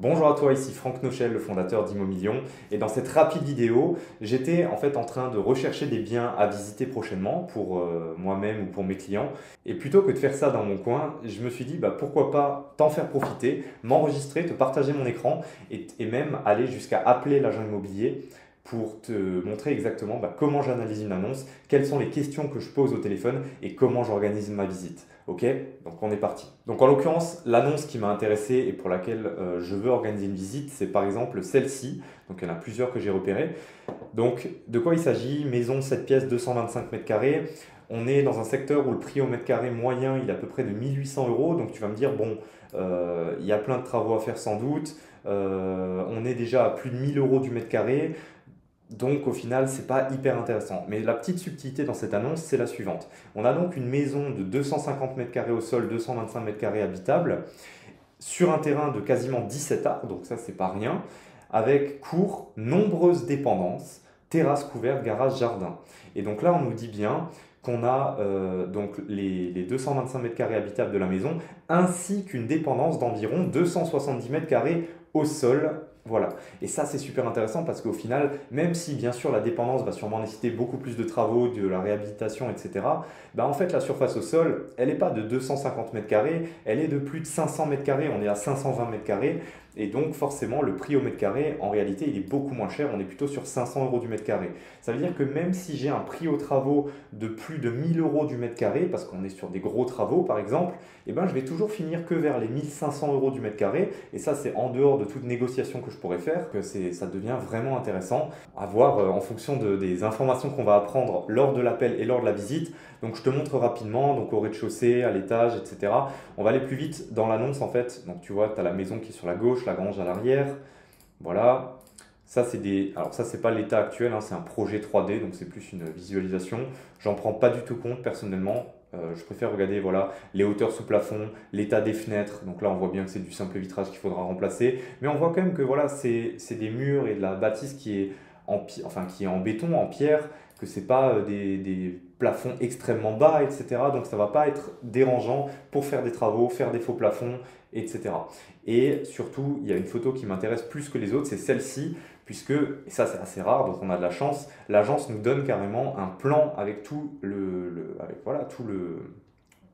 Bonjour à toi, ici Franck Nochel, le fondateur d'Immomillion. Et dans cette rapide vidéo, j'étais en fait en train de rechercher des biens à visiter prochainement pour moi-même ou pour mes clients. Et plutôt que de faire ça dans mon coin, je me suis dit pourquoi pas t'en faire profiter, m'enregistrer, te partager mon écran et même aller jusqu'à appeler l'agent immobilier pour te montrer exactement comment j'analyse une annonce, quelles sont les questions que je pose au téléphone et comment j'organise ma visite. Ok, donc on est parti. Donc en l'occurrence, l'annonce qui m'a intéressé et pour laquelle je veux organiser une visite, c'est par exemple celle-ci. Donc il y en a plusieurs que j'ai repérées. Donc de quoi il s'agit? Maison 7 pièces, 225 mètres carrés. On est dans un secteur où le prix au mètre carré moyen, il est à peu près de 1800 euros. Donc tu vas me dire, bon, il y a plein de travaux à faire sans doute. On est déjà à plus de 1000 euros du mètre carré. Donc au final, c'est pas hyper intéressant. Mais la petite subtilité dans cette annonce, c'est la suivante. On a donc une maison de 250 mètres carrés au sol, 225 mètres carrés habitable, sur un terrain de quasiment 17 arts, donc ça c'est pas rien, avec cour, nombreuses dépendances, terrasse couverte, garage, jardin. Et donc là, on nous dit bien qu'on a donc les 225 mètres carrés habitables de la maison, ainsi qu'une dépendance d'environ 270 mètres carrés au sol. Voilà. Et ça, c'est super intéressant parce qu'au final, même si bien sûr la dépendance va sûrement nécessiter beaucoup plus de travaux, de la réhabilitation, etc., en fait, la surface au sol, elle n'est pas de 250 mètres carrés, elle est de plus de 500 mètres carrés, on est à 520 mètres carrés. Et donc, forcément, le prix au mètre carré, en réalité, il est beaucoup moins cher, on est plutôt sur 500 euros du mètre carré. Ça veut dire que même si j'ai un prix aux travaux de plus de 1000 euros du mètre carré, parce qu'on est sur des gros travaux par exemple, je vais toujours finir que vers les 1500 euros du mètre carré. Et ça, c'est en dehors de toute négociation que je pourrais faire, que ça devient vraiment intéressant à voir en fonction des informations qu'on va apprendre lors de l'appel et lors de la visite. Donc je te montre rapidement, donc au rez-de-chaussée, à l'étage, etc. On va aller plus vite dans l'annonce en fait. Donc tu vois, tu as la maison qui est sur la gauche, la grange à l'arrière. Voilà. Ça, Alors ça, c'est pas l'état actuel, hein, c'est un projet 3D, donc c'est plus une visualisation. J'en prends pas du tout compte personnellement. Je préfère regarder voilà, les hauteurs sous plafond, l'état des fenêtres. Donc là, on voit bien que c'est du simple vitrage qu'il faudra remplacer. Mais on voit quand même que voilà, c'est des murs et de la bâtisse qui est qui est en béton, en pierre, que c'est pas des plafonds extrêmement bas, etc. Donc ça va pas être dérangeant pour faire des travaux, faire des faux plafonds, etc. Et surtout, il y a une photo qui m'intéresse plus que les autres, c'est celle-ci, puisque, et ça c'est assez rare, donc on a de la chance, l'agence nous donne carrément un plan avec avec, voilà,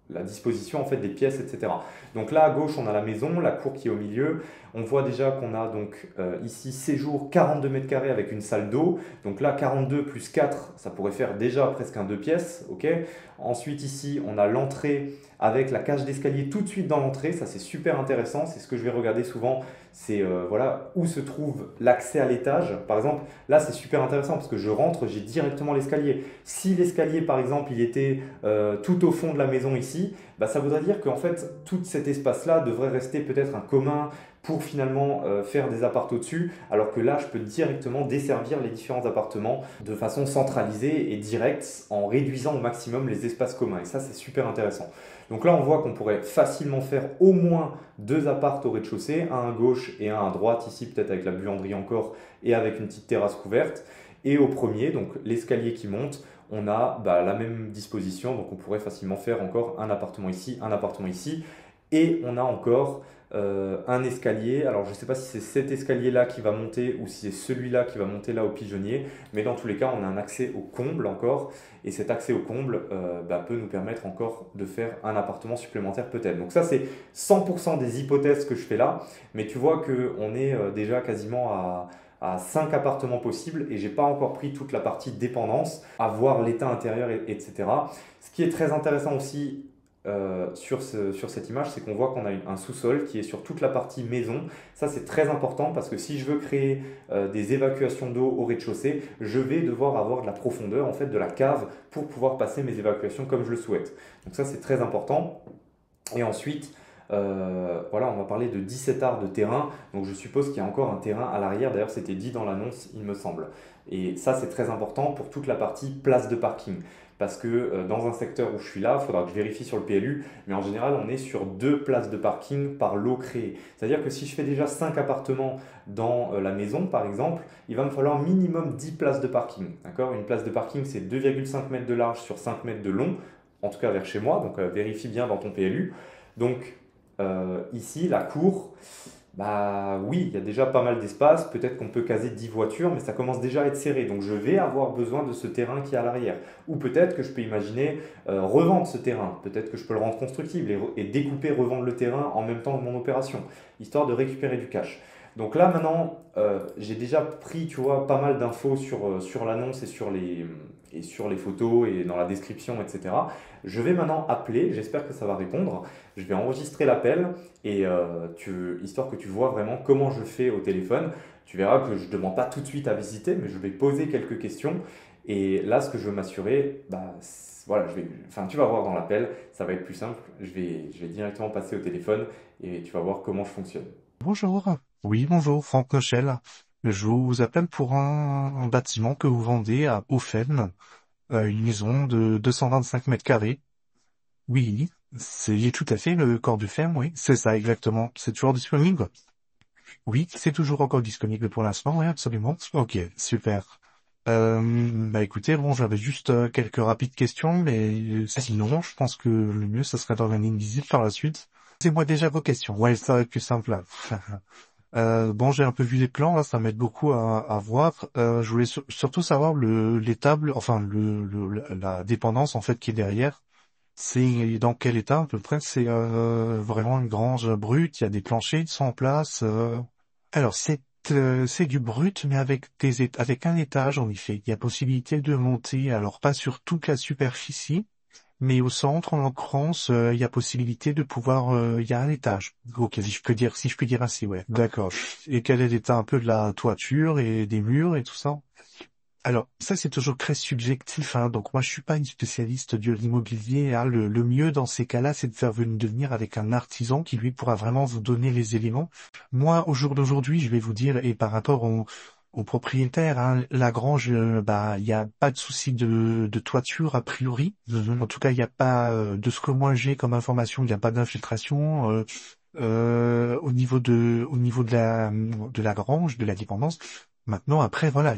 la disposition en fait des pièces, etc. Donc là à gauche on a la maison, la cour qui est au milieu. On voit déjà qu'on a donc ici séjour 42 mètres carrés avec une salle d'eau. Donc là 42 plus 4, ça pourrait faire déjà presque un 2 pièces. Ok. Ensuite ici on a l'entrée avec la cage d'escalier tout de suite dans l'entrée. Ça c'est super intéressant. C'est ce que je vais regarder souvent. C'est voilà où se trouve l'accès à l'étage. Par exemple là c'est super intéressant parce que je rentre, j'ai directement l'escalier. Si l'escalier par exemple il était tout au fond de la maison ici, ça voudrait dire qu'en fait tout cet espace-là devrait rester peut-être un commun pour finalement faire des apparts au-dessus, alors que là je peux directement desservir les différents appartements de façon centralisée et directe en réduisant au maximum les espaces communs. Et ça c'est super intéressant. Donc là on voit qu'on pourrait facilement faire au moins deux apparts au rez-de-chaussée, un à gauche et un à droite, ici peut-être avec la buanderie encore et avec une petite terrasse couverte. Et au premier, donc l'escalier qui monte, on a la même disposition, donc on pourrait facilement faire encore un appartement ici, un appartement ici, et on a encore un escalier. Alors je ne sais pas si c'est cet escalier-là qui va monter ou si c'est celui-là qui va monter là au pigeonnier, mais dans tous les cas, on a un accès au comble encore, et cet accès au comble peut nous permettre encore de faire un appartement supplémentaire peut-être. Donc ça, c'est 100% des hypothèses que je fais là, mais tu vois qu'on est déjà quasiment à 5 appartements possibles et j'ai pas encore pris toute la partie dépendance, à voir l'état intérieur, etc. Ce qui est très intéressant aussi sur cette image, c'est qu'on voit qu'on a un sous-sol qui est sur toute la partie maison. Ça, c'est très important parce que si je veux créer des évacuations d'eau au rez-de-chaussée, je vais devoir avoir de la profondeur, en fait, de la cave pour pouvoir passer mes évacuations comme je le souhaite. Donc ça, c'est très important. Et ensuite, voilà, on va parler de 17 arts de terrain. Donc je suppose qu'il y a encore un terrain à l'arrière. D'ailleurs, c'était dit dans l'annonce, il me semble. Et ça, c'est très important pour toute la partie place de parking. Parce que dans un secteur où je suis là, il faudra que je vérifie sur le PLU, mais en général, on est sur deux places de parking par lot créé. C'est-à-dire que si je fais déjà 5 appartements dans la maison, par exemple, il va me falloir minimum 10 places de parking. D'accord. Une place de parking, c'est 2,5 mètres de large sur 5 mètres de long, en tout cas vers chez moi, donc vérifie bien dans ton PLU. Donc ici, la cour, Bah oui, il y a déjà pas mal d'espace, peut-être qu'on peut caser 10 voitures, mais ça commence déjà à être serré, donc je vais avoir besoin de ce terrain qui est à l'arrière. Ou peut-être que je peux imaginer revendre ce terrain, peut-être que je peux le rendre constructible et découper, revendre le terrain en même temps que mon opération, histoire de récupérer du cash. Donc là maintenant, j'ai déjà pris, tu vois, pas mal d'infos sur l'annonce et sur les photos et dans la description, etc. Je vais maintenant appeler, j'espère que ça va répondre. Je vais enregistrer l'appel et histoire que tu vois vraiment comment je fais au téléphone. Tu verras que je ne demande pas tout de suite à visiter, mais je vais poser quelques questions. Et là, ce que je veux m'assurer, bah, voilà, enfin, tu vas voir dans l'appel, ça va être plus simple. Je vais directement passer au téléphone et tu vas voir comment je fonctionne. Bonjour. Oui, bonjour, Franck Nochel. Je vous appelle pour un bâtiment que vous vendez à Ofen, une maison de 225 mètres carrés. Oui, c'est tout à fait le corps du ferme, oui, c'est ça exactement. C'est toujours disponible? Oui, c'est toujours encore disponible pour l'instant, oui, absolument. Ok, super. Bah écoutez, bon, j'avais juste quelques rapides questions, mais sinon, je pense que le mieux, ce serait d'organiser une visite par la suite. C'est-moi déjà vos questions. Ouais, ça va être plus simple là. Bon, j'ai un peu vu les plans, là, ça m'aide beaucoup à voir. Je voulais surtout savoir les tables, enfin la dépendance en fait qui est derrière. C'est dans quel état à peu près? C'est vraiment une grange brute, il y a des planchers qui sont en place. Alors c'est du brut, mais avec un étage en effet. Il y a possibilité de monter, alors pas sur toute la superficie. Mais au centre, en l'occurrence, il y a possibilité de pouvoir, il y a un étage. Ok, si je peux dire ainsi, ouais. D'accord. Et quel est l'état un peu de la toiture et des murs et tout ça? Alors, ça c'est toujours très subjectif, hein. Donc moi je suis pas une spécialiste de l'immobilier, hein. Le mieux dans ces cas-là, c'est de faire venir avec un artisan qui lui pourra vraiment vous donner les éléments. Moi, au jour d'aujourd'hui, je vais vous dire, et par rapport au propriétaire, hein, la grange, bah il y a pas de souci de toiture a priori. En tout cas, il n'y a pas de ce que moi j'ai comme information, il n'y a pas d'infiltration. Au niveau de la grange, de la dépendance. Maintenant, après, voilà,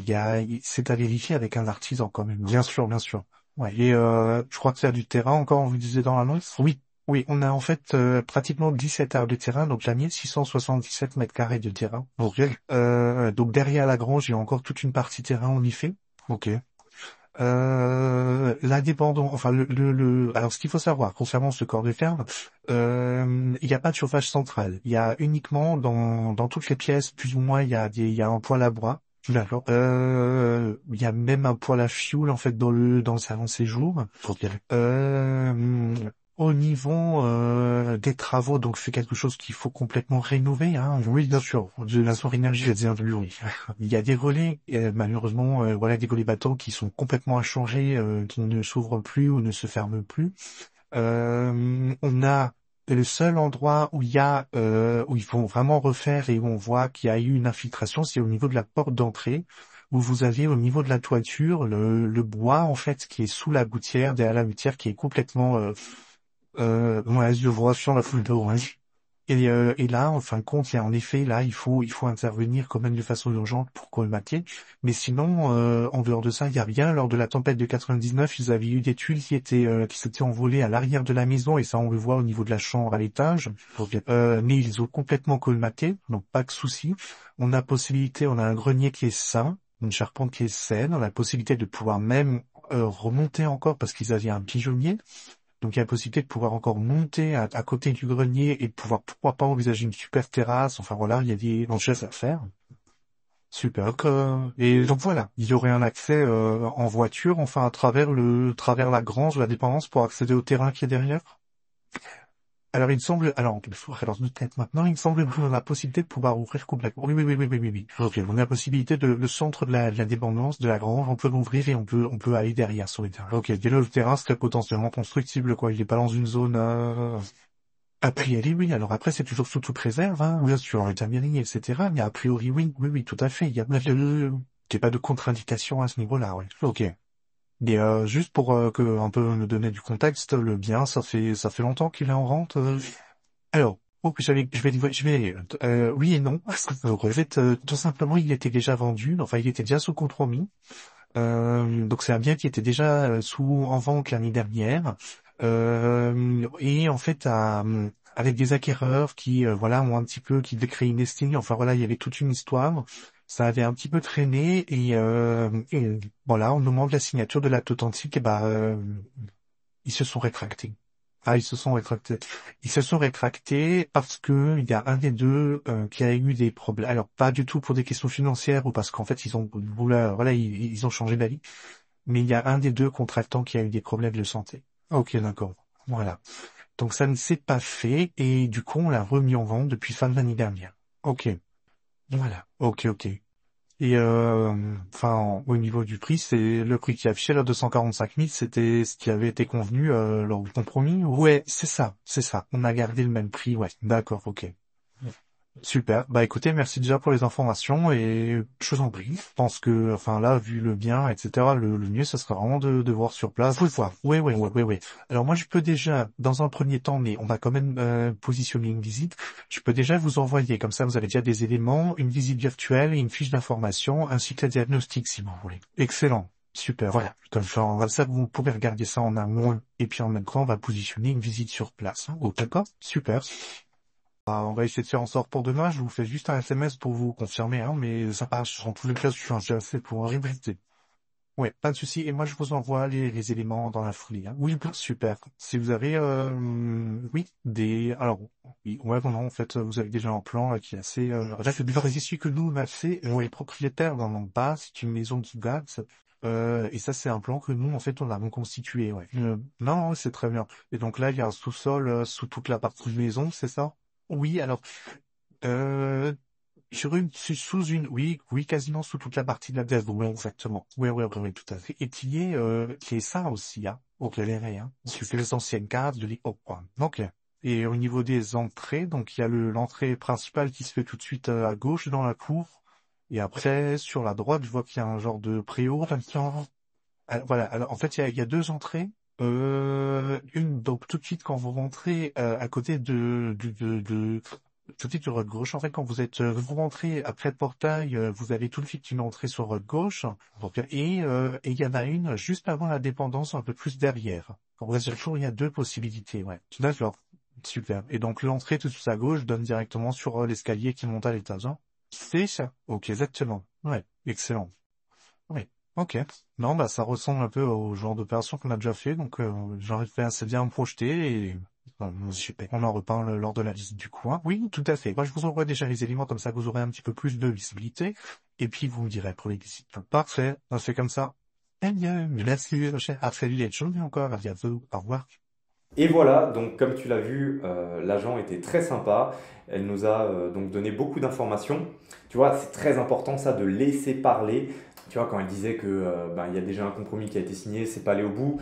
c'est à vérifier avec un artisan quand même. Bien sûr, bien sûr. Ouais. Et je crois que c'est du terrain encore, on vous disait dans l'annonce. Oui, oui, on a en fait pratiquement 17 arts de terrain, donc la mienne 677 mètres carrés de terrain. Ok. Donc derrière la grange, il y a encore toute une partie terrain en effet. Ok. L'indépendant, enfin alors ce qu'il faut savoir concernant ce corps de ferme, il n'y a pas de chauffage central. Il y a uniquement dans toutes les pièces, plus ou moins, il y a un poêle à bois. D'accord. Il y a même un poêle à fioul en fait dans le salon de séjour. Ok. Au niveau des travaux, donc c'est quelque chose qu'il faut complètement rénover. Hein. Oui, bien sûr. De la source énergie, j'ai bien entendu. Oui. Il y a des relais, malheureusement, voilà, des relais bateaux qui sont complètement à changer, qui ne s'ouvrent plus ou ne se ferment plus. On a le seul endroit où il faut vraiment refaire et où on voit qu'il y a eu une infiltration, c'est au niveau de la porte d'entrée, où vous avez au niveau de la toiture le bois en fait qui est sous la gouttière, derrière la gouttière qui est complètement ouais, je vois sur la photo, ouais. Et là, en fin de compte, il y a en effet, là, il faut intervenir quand même de façon urgente pour colmater. Mais sinon, en dehors de ça, il y a rien. Lors de la tempête de 99, ils avaient eu des tuiles qui s'étaient envolées à l'arrière de la maison, et ça, on le voit au niveau de la chambre à l'étage. Mais ils ont complètement colmaté, donc pas de souci. On a un grenier qui est sain, une charpente qui est saine, on a la possibilité de pouvoir même remonter encore parce qu'ils avaient un pigeonnier. Donc il y a la possibilité de pouvoir encore monter à côté du grenier et de pouvoir, pourquoi pas, envisager une super terrasse. Enfin voilà, il y a des choses à faire. Super. Et donc voilà, il y aurait un accès en voiture, enfin à travers la grange, la dépendance pour accéder au terrain qui est derrière. Alors il me semble, alors de tête maintenant, il me semble qu'on a la possibilité de pouvoir ouvrir complètement. Oui, oui, oui, oui, oui, oui, oui. Ok, on a la possibilité le centre de la dépendance, de la grange, on peut l'ouvrir et on peut aller derrière sur les terrains. Ok, dès là, le terrain serait potentiellement constructible, quoi. Il est pas dans une zone, a priori, oui. Alors après, c'est toujours sous toute réserve, hein. Bien sûr, les mairie, etc. Mais a priori, oui, oui, oui, tout à fait. Il y a pas de contre-indication à ce niveau-là, ouais. Ok. Et juste pour que un peu me donner du contexte, le bien, ça fait longtemps qu'il est en rente. Alors, oh, oui et non. Donc, en fait, tout simplement, il était déjà vendu. Enfin, il était déjà sous compromis. Donc, c'est un bien qui était déjà en vente l'année dernière. Et en fait, avec des acquéreurs qui, voilà, ont un petit peu, qui devaient créer une estime. Enfin voilà, il y avait toute une histoire. Ça avait un petit peu traîné et voilà, au moment de la signature de l'acte authentique, et ils se sont rétractés. Ah, ils se sont rétractés. Ils se sont rétractés parce que il y a un des deux qui a eu des problèmes. Alors pas du tout pour des questions financières ou parce qu'en fait ils ont voilà, ils ont changé d'avis. Mais il y a un des deux contractants qui a eu des problèmes de santé. Ok, d'accord. Voilà. Donc ça ne s'est pas fait et du coup on l'a remis en vente depuis fin de l'année dernière. Ok. Voilà. Ok, ok. Et enfin, au niveau du prix, c'est le prix qui est affiché là, 245 000, c'était ce qui avait été convenu lors du compromis. Ouais, c'est ça, c'est ça. On a gardé le même prix, ouais. D'accord, ok. Super. Bah écoutez, merci déjà pour les informations et je vous en prie. Je pense que, enfin là, vu le bien, etc., le mieux, ça serait vraiment de voir sur place. Vous le voir. Oui, oui, oui, oui, oui. Alors moi, je peux déjà, dans un premier temps, mais on va quand même positionner une visite. Je peux déjà vous envoyer, comme ça, vous avez déjà des éléments, une visite virtuelle et une fiche d'information, ainsi que le diagnostic, si vous voulez. Excellent. Super, voilà. Comme ça, vous pouvez regarder ça en amont et puis en même temps, on va positionner une visite sur place. Hein. Oh, d'accord. Super. Ah, on va essayer de faire en sorte pour demain. Je vous fais juste un SMS pour vous confirmer, hein, mais ça passe. En tous les cas, je suis intéressé pour rivalité. Ouais, pas de souci. Et moi, je vous envoie les éléments dans la foulée. Hein. Oui, bien, super. Si vous avez, oui, alors, oui, ouais, non, en fait, vous avez déjà un plan qui est assez. Là, c'est bien ici que nous, on a fait. On est propriétaire dans le bas. C'est une maison qui date. Et ça, c'est un plan que nous, en fait, on a reconstitué. Ouais. Non, c'est très bien. Et donc là, il y a un sous-sol sous toute la partie de maison, c'est ça? Oui, alors, euh, sous une, oui, oui, quasiment sous toute la partie de la dev, oui, exactement. Oui, oui, oui, oui, tout à fait. Et qui est ça aussi, hein, au clairet, hein. Sur les anciennes cases de l'IO, quoi. Ok. Et au niveau des entrées, donc il y a l'entrée principale qui se fait tout de suite à gauche dans la cour. Et après, sur la droite, je vois qu'il y a un genre de préau. Voilà. Alors, en fait, il y a deux entrées. Une, donc, tout de suite, quand vous rentrez, à côté tout de suite sur votre gauche, en fait, quand vous rentrez après le portail, vous avez tout de suite une entrée sur votre gauche. Donc, et il y en a une juste avant la dépendance, un peu plus derrière. Donc, vous avez toujours, il y a deux possibilités, ouais. D'accord. Super. Et donc, l'entrée tout de suite à gauche donne directement sur l'escalier qui monte à l'étage, hein. C'est ça. Ok, exactement. Ouais. Excellent. Oui. Ok. Non, bah ça ressemble un peu au genre d'opération qu'on a déjà fait, donc j'arrive assez bien à me projeter et super. On en reparle lors de la visite du coin. Oui, tout à fait. Moi, je vous envoie déjà les éléments comme ça, vous aurez un petit peu plus de visibilité, et puis vous me direz pour les visites. Parfait. On fait comme ça. Eh bien, merci, cher. À très vite. Je vous dis encore. À bientôt. Au revoir. Et voilà, donc comme tu l'as vu, l'agent était très sympa. Elle nous a donc donné beaucoup d'informations. Tu vois, c'est très important ça de laisser parler. Tu vois, quand elle disait que ben, il y a déjà un compromis qui a été signé, c'est pas allé au bout.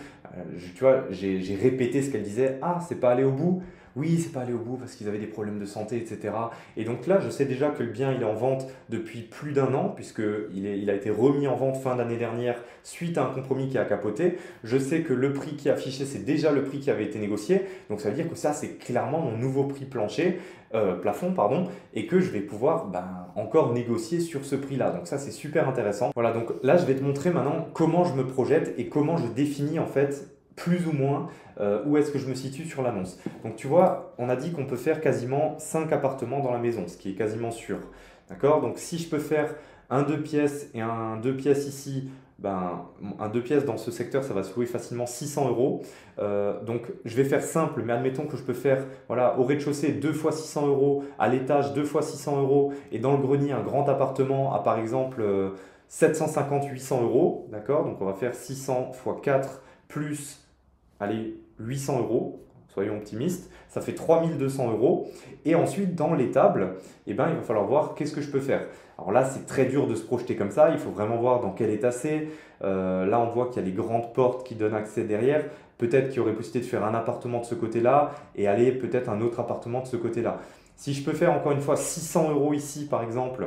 Tu vois, j'ai répété ce qu'elle disait. Ah, c'est pas allé au bout. Oui, c'est pas allé au bout parce qu'ils avaient des problèmes de santé, etc. Et donc là, je sais déjà que le bien il est en vente depuis plus d'un an, puisque il a été remis en vente fin d'année dernière suite à un compromis qui a capoté. Je sais que le prix qui est affiché, c'est déjà le prix qui avait été négocié. Donc ça veut dire que ça, c'est clairement mon nouveau prix plancher, plafond, pardon, et que je vais pouvoir encore négocier sur ce prix-là. Donc ça, c'est super intéressant. Voilà, donc là, je vais te montrer maintenant comment je me projette et comment je définis en fait plus ou moins où est-ce que je me situe sur l'annonce. Donc tu vois, on a dit qu'on peut faire quasiment 5 appartements dans la maison, ce qui est quasiment sûr. D'accord? Donc si je peux faire un 2 pièces et un 2 pièces ici, ben, un 2 pièces dans ce secteur, ça va se louer facilement 600 euros. Donc je vais faire simple, mais admettons que je peux faire voilà, au rez-de-chaussée 2 fois 600 euros, à l'étage 2 fois 600 euros, et dans le grenier un grand appartement à par exemple 750-800 euros. D'accord? Donc on va faire 600 fois 4 plus allez, 800 euros, soyons optimistes, ça fait 3200 euros. Et ensuite, dans l'étable, eh ben, il va falloir voir qu'est-ce que je peux faire. Alors là, c'est très dur de se projeter comme ça, il faut vraiment voir dans quel état c'est. Là, on voit qu'il y a les grandes portes qui donnent accès derrière. Peut-être qu'il y aurait possibilité de faire un appartement de ce côté-là et aller peut-être un autre appartement de ce côté-là. Si je peux faire encore une fois 600 euros ici, par exemple,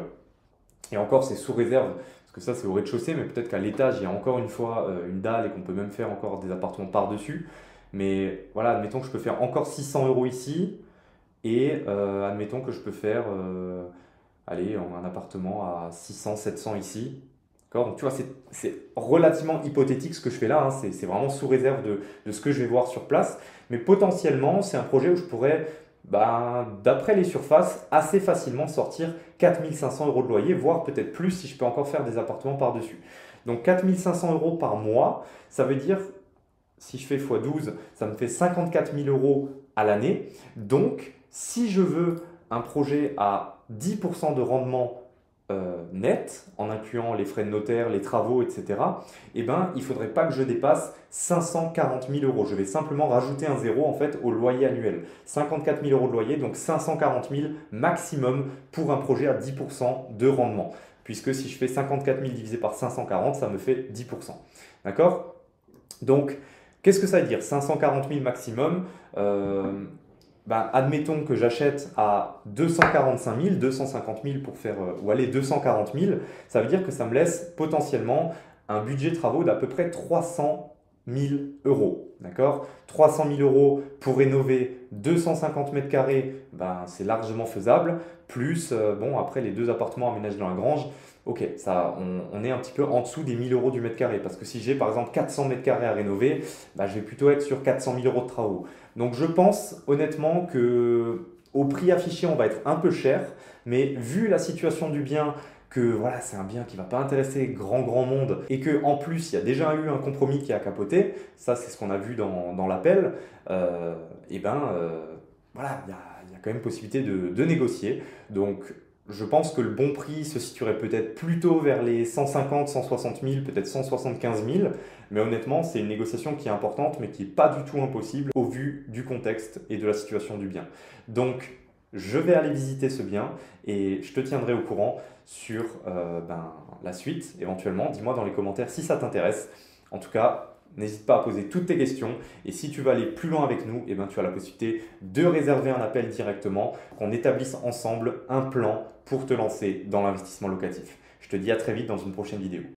et encore c'est sous réserve, parce que ça c'est au rez-de-chaussée, mais peut-être qu'à l'étage il y a encore une fois une dalle et qu'on peut même faire encore des appartements par-dessus. Mais voilà, admettons que je peux faire encore 600 euros ici, et admettons que je peux faire allez, un appartement à 600, 700 ici. D'accord? Donc tu vois, c'est relativement hypothétique ce que je fais là, hein. C'est vraiment sous réserve de ce que je vais voir sur place. Mais potentiellement, c'est un projet où je pourrais d'après les surfaces, assez facilement sortir 4500 euros de loyer, voire peut-être plus si je peux encore faire des appartements par-dessus. Donc 4500 euros par mois, ça veut dire, si je fais x12, ça me fait 54 000 euros à l'année. Donc, si je veux un projet à 10% de rendement net, en incluant les frais de notaire, les travaux, etc., eh ben, il ne faudrait pas que je dépasse 540 000 euros. Je vais simplement rajouter un zéro en fait au loyer annuel. 54 000 euros de loyer, donc 540 000 maximum pour un projet à 10% de rendement. Puisque si je fais 54 000 divisé par 540, ça me fait 10%. D'accord? Donc, qu'est-ce que ça veut dire 540 000 maximum? Admettons que j'achète à 245 000, 250 000 pour faire, ou allez, 240 000, ça veut dire que ça me laisse potentiellement un budget travaux d'à peu près 300 000 euros. D'accord? 300 000 euros pour rénover 250 mètres carrés, c'est largement faisable. Plus, après les 2 appartements aménagés dans la grange, ok, ça, on est un petit peu en dessous des 1000 euros du mètre carré. Parce que si j'ai par exemple 400 mètres carrés à rénover, je vais plutôt être sur 400 000 euros de travaux. Donc je pense honnêtement que au prix affiché, on va être un peu cher. Mais vu la situation du bien, que voilà, c'est un bien qui ne va pas intéresser grand monde et que en plus il y a déjà eu un compromis qui a capoté, ça c'est ce qu'on a vu dans l'appel, voilà, il y a quand même possibilité de négocier. Donc je pense que le bon prix se situerait peut-être plutôt vers les 150, 160 000, peut-être 175 000. Mais honnêtement, c'est une négociation qui est importante, mais qui n'est pas du tout impossible au vu du contexte et de la situation du bien. Donc, je vais aller visiter ce bien et je te tiendrai au courant sur la suite éventuellement. Dis-moi dans les commentaires si ça t'intéresse. En tout cas, n'hésite pas à poser toutes tes questions et si tu veux aller plus loin avec nous, tu as la possibilité de réserver un appel directement, qu'on établisse ensemble un plan pour te lancer dans l'investissement locatif. Je te dis à très vite dans une prochaine vidéo.